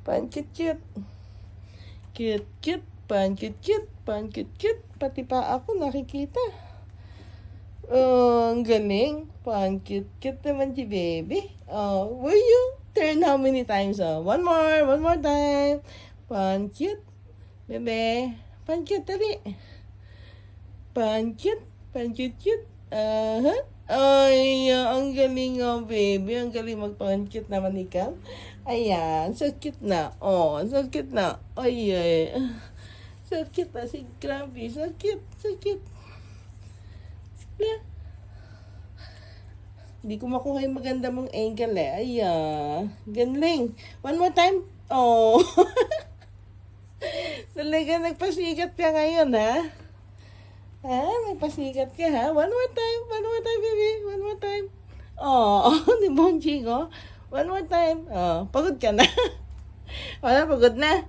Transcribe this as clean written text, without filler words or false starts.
Pan-cute-cute. Cute-cute. Pan-cute-cute. Pan-cute-cute. Pati pa ako nakikita. Oh, ang galing. Pan-cute-cute naman si baby. Oh, will you turn how many times? Oh, one more time. Pan-cute. Bebe. Pan-cute, dali. Pan-cute. Pan-cute-cute. Ay, ang galing baby. Ang galing mag-pan-cute naman ikaw. Ayan, so cute na. Oh, so cute na. Ay. So cute na si Grumpy. So cute, so cute. Yeah. Hindi ko makuha yung maganda mong angle eh. Ayan. Galing. One more time. Oh. Talaga nagpasikat ka ngayon, ha? Nagpasikat ka, ha? One more time, baby. One more time. Oh, ni Bonjing, oh. One more time. Oh, pagod ka na. Wala, pagod na.